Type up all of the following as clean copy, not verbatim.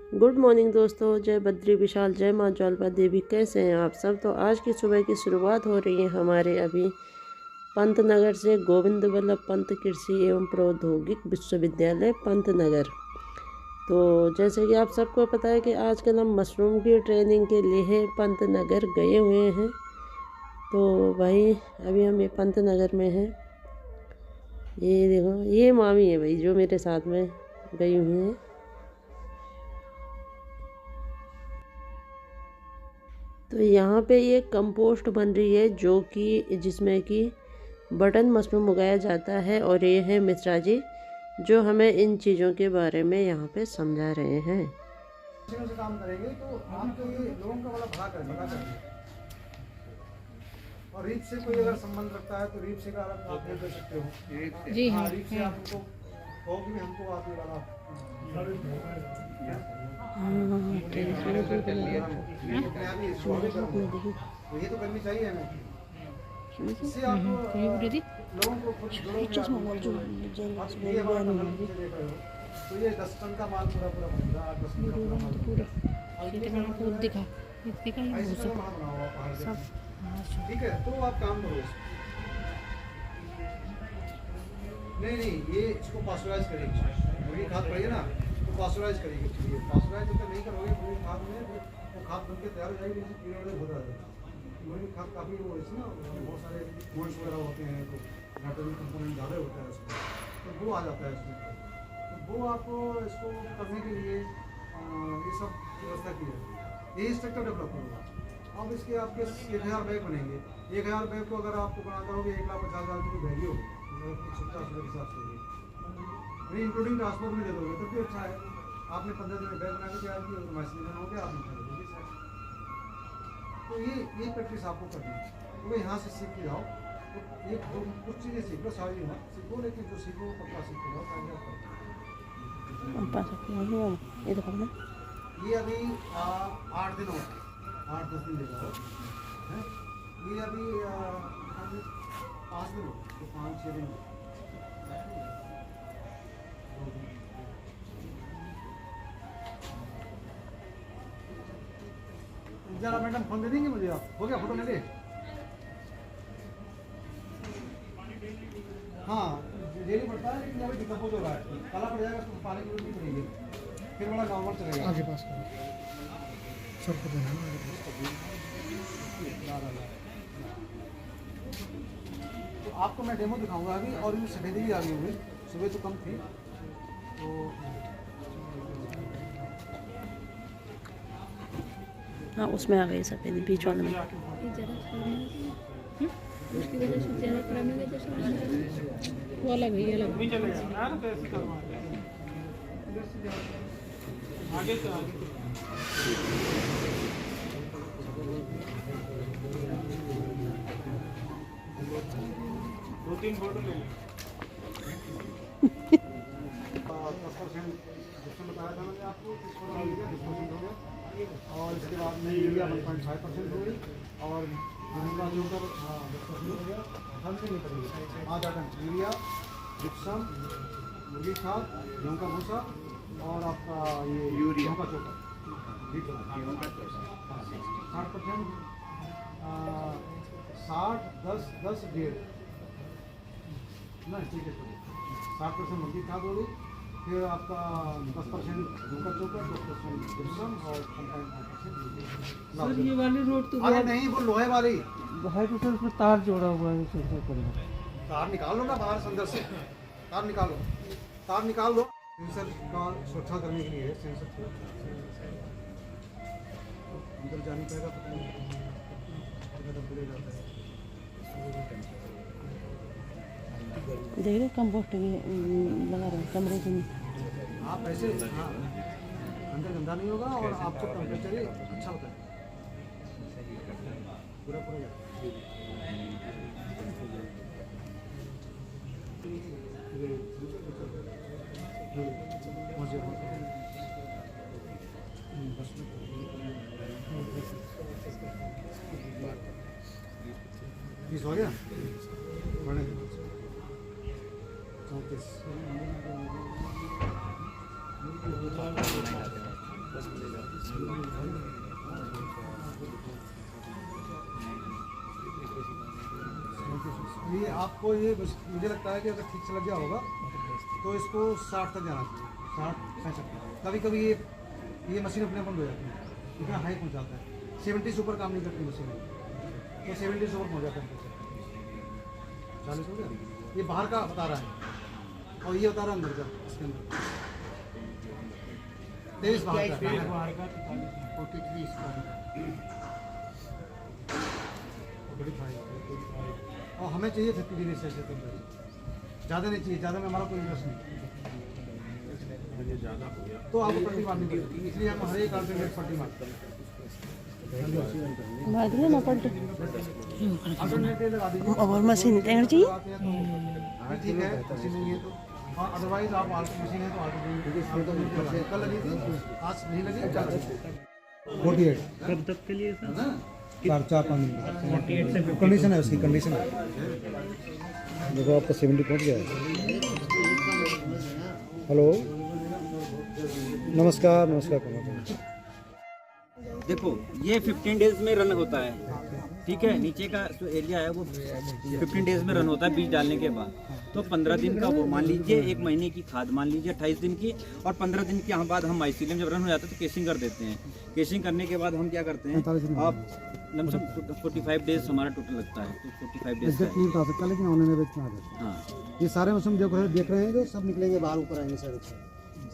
Good morning दोस्तों, जय बद्री विशाल, जय माँ ज्वाला देवी। कैसे हैं आप सब। तो आज की सुबह की शुरुआत हो रही है हमारे अभी पंतनगर से। गोविंद वल्लभ पंत कृषि एवं प्रौद्योगिक विश्वविद्यालय पंतनगर। तो जैसे कि आप सबको पता है कि आजकल हम मशरूम की ट्रेनिंग के लिए पंतनगर गए हुए हैं। तो भाई अभी हम ये पंतनगर में हैं। ये देखो, ये मामी है भाई जो मेरे साथ में गई हुई हैं। तो यहाँ पे ये कंपोस्ट बन रही है जो कि जिसमें कि बटन मशरूम उगाया जाता है। और ये है मिश्रा जी जो हमें इन चीज़ों के बारे में यहाँ पे समझा रहे हैं। से काम करेंगे तो आपको ये लोगों का बड़ा भला करेंगे। और रीप से कोई अगर संबंध रखता है तो रीप से का आप दे सकते हो जी। हाँ, रीप से आप उनको कहोगे भी हमको आप ये वाला तो ये तो करनी चाहिए हमें। इससे आप लोगों को तो ये 10 टन का माल पूरा बनेगा। 8-10 टन का माल दिखा ठीक है। तो आप काम करो नहीं ये इसको पास्चराइज करेगी। मुर्गी खाद पड़ेगी ना तो पास्चराइज करेगी। चलिए पास्चराइज जब तक नहीं करोगे मुर्गी खाद में वो खाद बन के तैयार हो जाएगी। जैसे कीड़े वगैरह होता है मुर्गी खाद काफ़ी वो इसमें ना बहुत सारे मोड्स वगैरह होते हैं तो नाइट्रोजन कंपोनेंट ज़्यादा होता है उसमें तो वो आ जाता है इसमें। तो वो आपको इसको करने के लिए ये सब व्यवस्था की है। यही स्ट्रक्चर डेवलप होगा। अब इसके आपके 1000 बैग बनेंगे। 1000 बैग को अगर आपको बना करोगे 1,50,000 की बैग ही होगी सुविधा के हिसाब से नहीं इंक्लूडिंग ट्रांसपोर्ट में दे दोगे तब भी अच्छा है। आपने 15 दिन में बैग बना के तैयार किया तो मैसेज हो गया आपने खरीदोगे सर। तो ये प्रैक्टिस आपको करनी है। तो वो यहाँ से सीख के जाओ। तो ये कुछ चीज़ें सीख लो, सारी मत सीखो लेकिन जो सीखो पक्का सीख के जाओ ताकि आप ये अभी 8 दिन हो 8-10 दिन लेगा है। ये अभी 5 दिन हो तो 5-6 दिन जरा मैडम फोन दे देंगे मुझे आप। हो गया फोटो ले ले। हाँ डेली पड़ता है लेकिन अभी डिकम्पोज हो रहा है। काला पड़ जाएगा तो पानी की जरूरत नहीं पड़ेगी फिर बड़ा नॉर्मल चलेगा। आगे पास करो सबको देना तो आपको मैं डेमो दिखाऊंगा अभी। और ये सफेदी भी आ गई हुई सुबह तो कम थी तो हाँ उसमें आ गई सफेद बीच वाले में। उसकी वजह से ज़्यादा खराब नहीं होता। वो अलग है अलग आगे से आगे 2-3 फोटो ले लें। 10% जिसमें बताया था मैंने आपको 30 फोटो ले लिया 10% हो गया। और इसके बाद में यूरिया 1.5% हो गई और यूरिया जो ऊपर 10% हो गया। ढंग से नहीं करेंगे 5 टन यूरिया जिप्सम मुर्गी खाद गेहूँ का भूसा और आपका ये गेहूँ का चोकर 60%। 60-10-10-1.5 नहीं ठीक है 60% मुर्गी खाद हो गई। फिर आपका 10% गेहूँ का चोकर 10% जिप्सम और 1.5% ये वाली रोड तो अरे नहीं वो लोहे वाली है तो सर उसमें तार जोड़ा हुआ है तार निकाल लो ना बाहर से अंदर से तार निकाल लो। सेंसर का सुरक्षा करने के लिए सेंसर अंदर जाने पाएगा पता नहीं जाता है। देख रहे कंपोस्ट लगा रहे कमरे के में। आप ऐसे हाँ अंदर गंदा नहीं होगा और आपको टेम्परेचर अच्छा होता है पूरा हो गया बड़े 34 ये आपको ये मुझे लगता है कि अगर ठीक से लग गया होगा तो इसको 60 तक जाना चाहिए, 60-65 तक। कभी कभी ये मशीन अपने बंद हो जाती है, इतना हाई पहुँच जाता है। 70 से ऊपर काम नहीं करती मशीन, तो 70 से ऊपर पहुँच जाता है। 40 हो गया, ये बाहर का बता रहा है और ये बता रहा है अंदर का। इसके अंदर 23 बाहर का, 43 इसका। और हमें चाहिए 50 डिग्री सेल्सियस टेम्परेचर, ज़्यादा नहीं चाहिए, ज़्यादा में हमारा कोई इंटरेस्ट नहीं। तो आपको पट्टी मारनी पड़ेगी, इसलिए हम हर एक अल्टरनेट पट्टी मारते हैं। अल्टरनेटिव लगा दीजिए और मशीन टेंगर चाहिए। ठीक है, मशीन नहीं है तो हाँ, अदरवाइज आप मशीन है तो अल्टरनेटिव कल लगी थी, आज नहीं लगी, 48 कब तक के लिए सर? 4-5 मिनट कंडीशन है उसकी, कंडीशन है। देखो आपका 70 पहुँच गया है। हेलो, नमस्कार नमस्कार। देखो ये 15 डेज में रन होता है, ठीक है। नीचे का जो एरिया है वो 15 डेज में रन होता है बीज डालने के बाद। तो 15 दिन का वो मान लीजिए, 1 महीने की खाद मान लीजिए, 28 दिन की, और 15 दिन के बाद हम माइसीलियम जब रन हो जाता है तो केसिंग कर देते हैं। केसिंग करने के बाद हम क्या करते हैं, आप लमसम 45 डेज हमारा टोटल लगता है, तो 45 डेज का है। नहीं बता सकता, लेकिन ऑनलाइन में बेचना है। हाँ, ये सारे मौसम देख रहे हैं जो सब निकलेंगे बाहर, ऊपर आएंगे सर,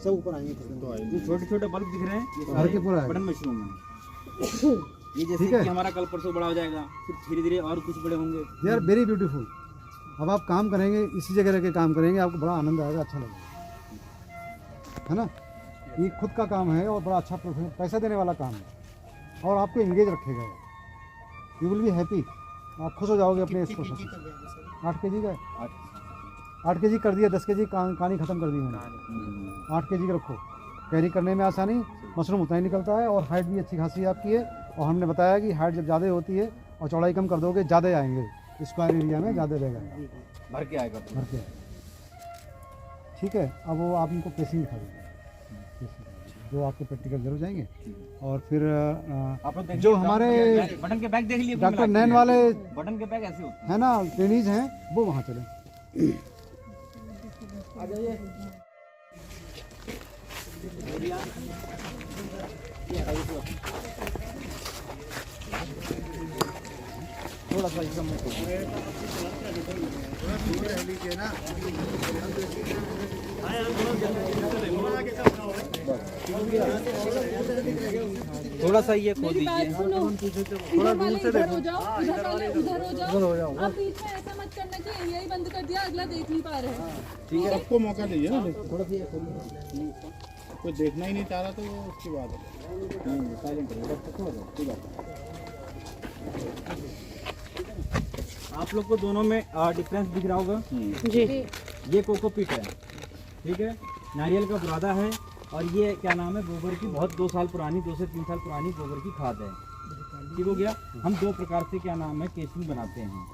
सब ऊपर आएंगे। जो छोटे छोटे बल्ब दिख रहे हैं ये हर के पूरा है। बटन मशरूम है। ये जैसे कि हमारा कल परसों बड़ा हो जाएगा, फिर धीरे धीरे और कुछ बड़े होंगे। They are very beautiful. अब आप काम करेंगे, इसी जगह रह के काम करेंगे, आपको बड़ा आनंद आएगा, अच्छा लगेगा, है ना। ये खुद का काम है और बड़ा अच्छा पैसा देने वाला काम है, और आपको एंगेज रखेगा। यू विल बी हैप्पी, आप खुश हो जाओगे अपने इस प्रोसेस से। 8 kg का 8 kg कर दिया, 10 kg कहानी ख़त्म कर दी मैंने। 8 kg का रखो, कैरी करने में आसानी, मशरूम उतना ही निकलता है, और हाइट भी अच्छी खासी आपकी है। और हमने बताया कि हाइट जब ज़्यादा होती है और चौड़ाई कम कर दोगे, ज़्यादा आएंगे स्क्वायर एरिया में, ज़्यादा रहेगा, भर के आएगा। भर के। ठीक है, अब वो आप इनको केसिंग दिखा देंगे, जो आपके प्रैक्टिकल जरूर जाएंगे। और फिर आप लोग जो हमारे बटन के बैग देख लिए, डॉक्टर नैन वाले बटन के बैग ऐसे होते है ना, ट्रेनीज हैं, वो वहाँ चले। आ जाइए। थोड़ा सा इसका मुंह लीजिए ना, थोड़ा सा ये खोद दीजिए। थोड़ा दूर से देखो, उधर हो जाओ। आप बीच में ऐसा मत करना कि यही बंद कर दिया, अगला देख नहीं पा रहे हैं। ठीक है, आपको मौका दीजिए ना, थोड़ा सा कोई देखना ही नहीं चाह रहा तो उसकी बात है। आप लोग को दोनों में डिफरेंस दिख रहा होगा जी। ये कोकोपीट है, ठीक है, नारियल का बुरादा है, और ये क्या नाम है, गोबर की बहुत 2 साल पुरानी, 2 से 3 साल पुरानी गोबर की खाद है। ठीक हो गया। हम 2 प्रकार से क्या नाम है केसिंग बनाते हैं।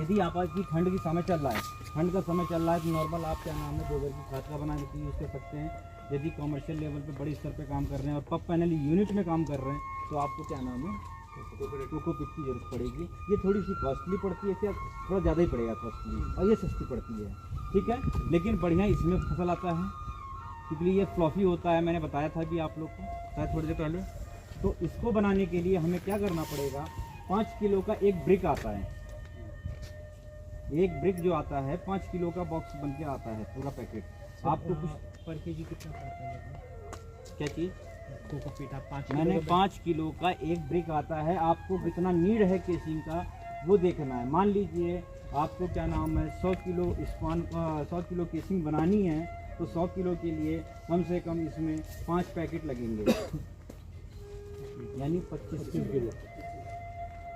यदि आपकी ठंड की समय चल रहा है, ठंड का समय चल रहा है, तो नॉर्मल आप क्या नाम है गोबर की खाद का बनाने के लिए यूज़ कर सकते हैं। यदि कमर्शियल लेवल पे बड़े स्तर पे काम कर रहे हैं और पब पैनल यूनिट में काम कर रहे हैं, तो आपको क्या नाम है कोकोपीट की जरूरत पड़ेगी। ये थोड़ी सी कॉस्टली पड़ती है, क्या थोड़ा ज़्यादा ही पड़ेगा कॉस्टली, और ये सस्ती पड़ती है, ठीक है। लेकिन बढ़िया इसमें फसल आता है, क्योंकि ये फ्लॉफी होता है, मैंने बताया था भी आप लोग को शायद थोड़ी देर पहले। तो इसको बनाने के लिए हमें क्या करना पड़ेगा, 5 किलो का एक ब्रिक आता है। एक ब्रिक जो आता है 5 किलो का बॉक्स बन के आता है, पूरा पैकेट। आपको कुछ पर केजी कितना पड़ता है? क्या चीज़, कोकोपीट आप 5 मैंने 5 किलो का एक ब्रिक आता है। आपको कितना नीड है केसिंग का वो देखना है। मान लीजिए आपको क्या नाम है 100 किलो केसिंग बनानी है, तो 100 किलो के लिए कम से कम इसमें 5 पैकेट लगेंगे, यानी 25 किलो।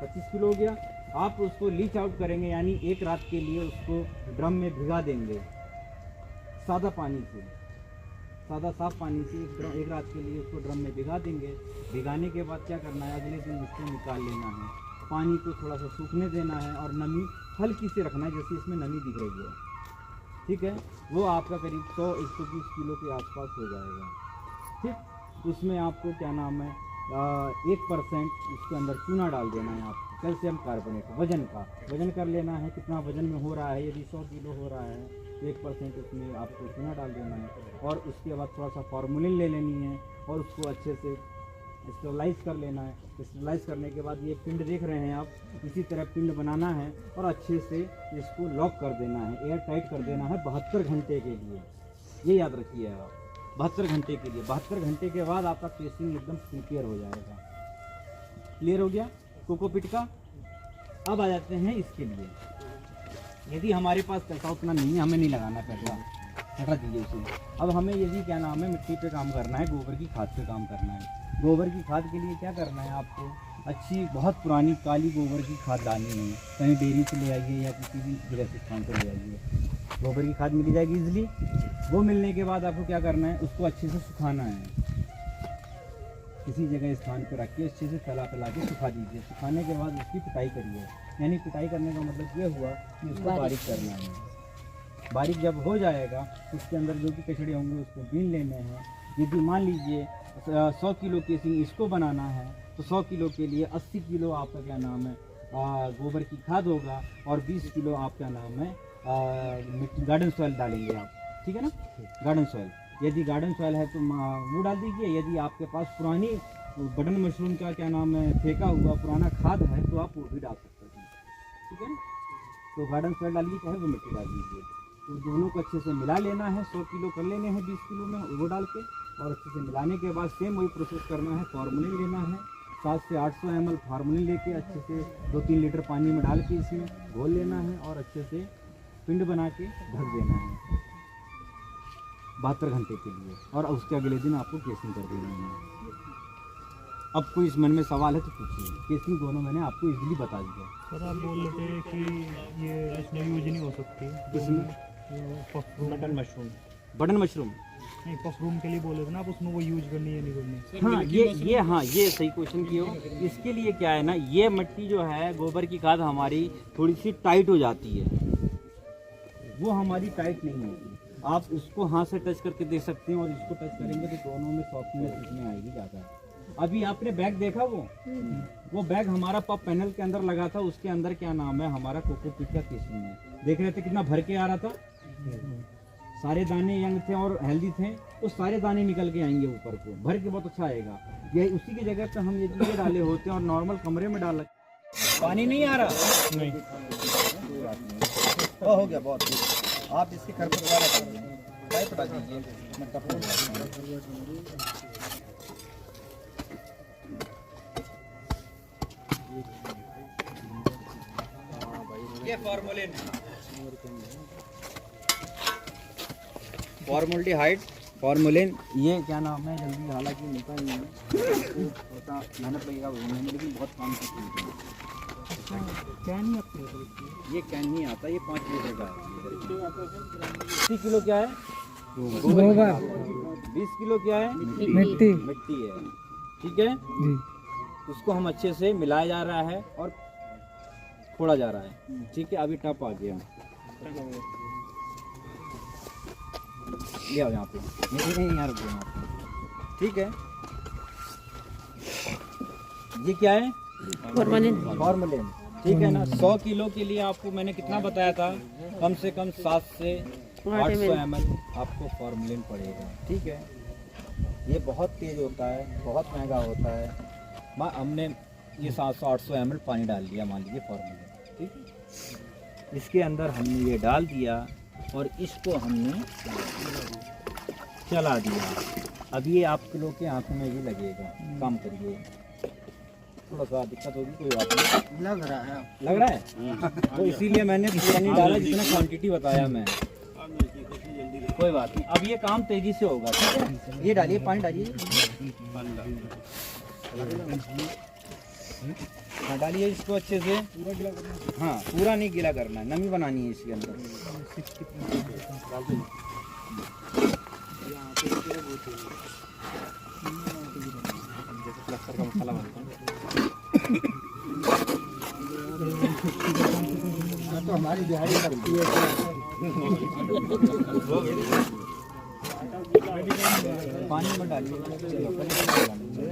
25 किलो हो गया। आप उसको लीच आउट करेंगे, यानी एक रात के लिए उसको ड्रम में भिगा देंगे सादा पानी से, सादा साफ पानी से एक रात के लिए उसको ड्रम में भिगा देंगे। भिगाने के बाद क्या करना है, अगले दिन उसको निकाल लेना है, पानी को थोड़ा सा सूखने देना है, और नमी हल्की से रखना है, जैसे इसमें नमी दिख रही है, ठीक है। वो आपका करीब 100-120 किलो के आसपास हो जाएगा, ठीक। तो उसमें आपको क्या नाम है 1% उसके अंदर चूना डाल देना है आपको, कैल्शियम कार्बोनेट वजन कर लेना है, कितना वजन में हो रहा है। यदि 100 किलो हो रहा है तो 1% उसमें आपको चूना डाल देना है, और उसके बाद थोड़ा सा फार्मूलिन ले लेनी है और उसको अच्छे से स्टेरलाइज कर लेना है। स्टेरलाइज करने के बाद ये पिंड देख रहे हैं आप, इसी तरह पिंड बनाना है और अच्छे से इसको लॉक कर देना है, एयर टाइट कर देना है 72 घंटे के लिए। ये याद रखिए आप, 72 घंटे के लिए। 72 घंटे के बाद आपका केसिंग एकदम प्रिपेयर हो जाएगा। क्लियर हो गया कोकोपीट का। अब आ जाते हैं इसके लिए। यदि हमारे पास पैसा उतना नहीं है, हमें नहीं लगाना पैसा, हटा दीजिए उसे। अब हमें यदि क्या नाम है मिट्टी पे काम करना है, गोबर की खाद पे काम करना है। गोबर की खाद के लिए क्या करना है आपको, अच्छी बहुत पुरानी काली गोबर की खाद डालनी है। कहीं डेयरी से ले आइए या किसी भी जगह से स्थान पर ले आइए, गोबर की खाद मिल जाएगी इजीली। वो मिलने के बाद आपको क्या करना है, उसको अच्छे से सुखाना है। किसी जगह स्थान पर रख के अच्छे से फैला के सुखा दीजिए। सुखाने के बाद उसकी पिटाई करिए। यानी पिटाई करने का मतलब ये हुआ कि उसको बारीक करना है। बारीक जब हो जाएगा उसके अंदर जो भी कचड़े होंगे उसको बीन लेने हैं। यदि मान लीजिए 100 किलो केसिंग इसको बनाना है तो 100 किलो के लिए 80 किलो आपका क्या नाम है गोबर की खाद होगा, और 20 किलो आप क्या नाम है गार्डन सॉइल डालेंगे आप, ठीक है ना। गार्डन सॉइल, यदि गार्डन सॉइल है तो वो डाल दीजिए। यदि आपके पास पुरानी बटन मशरूम का क्या नाम है फेंका हुआ पुराना खाद है तो आप वो भी डाल सकते हैं, ठीक है ना। तो गार्डन सॉइल डालिए, चाहे वो मिट्टी डाल दीजिए। तो दोनों को अच्छे से मिला लेना है। 100 किलो कर लेने हैं 20 किलो में वो डाल के, और अच्छे से मिलाने के बाद सेम वही प्रोसेस करना है। फार्मूलिन लेना है, 700 से 800 ml फार्मूलिन लेके अच्छे से 2-3 लीटर पानी में डाल के इसमें घोल लेना है और अच्छे से पिंड बना के ढक देना है 72 घंटे के लिए, और उसके अगले दिन आपको केसिंग कर देना है। अब कोई इस मन में सवाल है तो पूछिए। केसिंग दोनों मैंने आपको इजीली बता दिया। सर आप बोल रहे थे कि ये इसमें यूज नहीं हो सकती, किसमें? बटन मशरूम बटन मशरूम नहीं, मशरूम के लिए बोले थे ना आप, उसमें वो यूज करनी है नहीं करनी। हाँ ये सही क्वेश्चन किए हो। इसके लिए क्या है ना, ये मिट्टी जो है गोबर की खाद हमारी थोड़ी सी टाइट हो जाती है, वो हमारी टाइट नहीं होती। आप उसको हाथ से टच करके देख सकते हैं, और इसको टच करेंगे तो दोनों में सॉफ्टनेस इसमें आएगी ज़्यादा। अभी आपने बैग देखा वो बैग हमारा पब पैनल के अंदर लगा था, उसके अंदर क्या नाम है हमारा कोकोपीट का केसिंग है। देख रहे थे कितना भर के आ रहा था, सारे दाने यंग थे और हेल्दी थे, तो सारे दाने निकल के आएंगे ऊपर को, भर के बहुत अच्छा आएगा। यही उसी की जगह पे हम ये डाले होते हैं और नॉर्मल कमरे में डाला, पानी नहीं आ रहा नहीं। हो गया बहुत। आप इसके खरपतवार पाइप हटा दीजिए, मैं कपूर ये फॉर्मल्डिहाइड फॉर्मूलिन, ये क्या नाम है जल्दी हालांकि मिलता नहीं है, होता मेहनत लगेगा भरने में, लेकिन बहुत काम की चीज़ है। क्या नहीं आती है ये कैन नहीं आता, ये 5 लीटर का है। 80 किलो क्या है गोबर, 20 किलो क्या है मिट्टी है, ठीक है जी। उसको हम अच्छे से मिलाया जा रहा है और फोड़ा जा रहा है, ठीक है। अभी टप आ गया, ले आओ यहाँ पे, नहीं यहाँ रुको यहाँ पे, ठीक है। ये क्या है फॉर्मूलिन, ठीक है ना। 100 किलो के लिए आपको मैंने कितना बताया था, कम से कम 700 से 800 ml आपको फॉर्मूलिन पड़ेगा, ठीक है। ये बहुत तेज़ होता है, बहुत महंगा होता है। हमने ये 700-800 ml पानी डाल दिया, मान लीजिए फॉर्मूलिन, ठीक। इसके अंदर हमने ये डाल दिया और इसको हमने चला दिया। अब ये आप लोग के आंखों में भी लगेगा, काम करिए। थोड़ा सा दिक्कत होगी, कोई बात नहीं। लग रहा है तो इसीलिए मैंने पूरा नहीं डाला जितना क्वांटिटी बताया मैं, कोई बात नहीं। अब ये काम तेजी से होगा, ठीक है। ये डालिए, पानी डालिए, हाँ डालिए इसको अच्छे से। हाँ पूरा नहीं गीला करना है, नमी बनानी है इसके अंदर। प्लास्टर का मसाला बनता है तो हमारी दिहाड़ी करती है। पानी में डालिए। चलो, पहले इसको डालिए।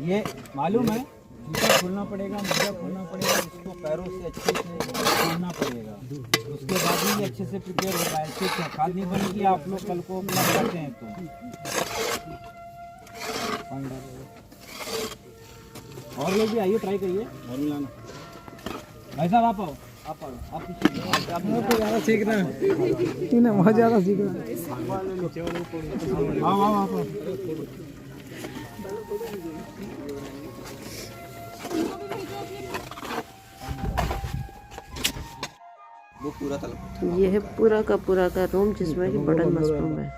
ये मालूम है, जूता खोलना पड़ेगा, मोजा खोलना पड़ेगा, इसको पैरों से अच्छे से खोलना पड़ेगा, उसके बाद ही ये अच्छे से प्रिपेयर होगा। ऐसे खाद नहीं बनेगी, आप लोग कल को अपना करते हैं तो और लोग भी आइए, ट्राई करिए और मिलाना। भाई साहब आप आओ, आप पीछे आप ज़्यादा सीखना है, बहुत ज़्यादा सीखना है। आओ आओ आप ये है पूरा का रूम जिसमें कि बटन मशरूम है।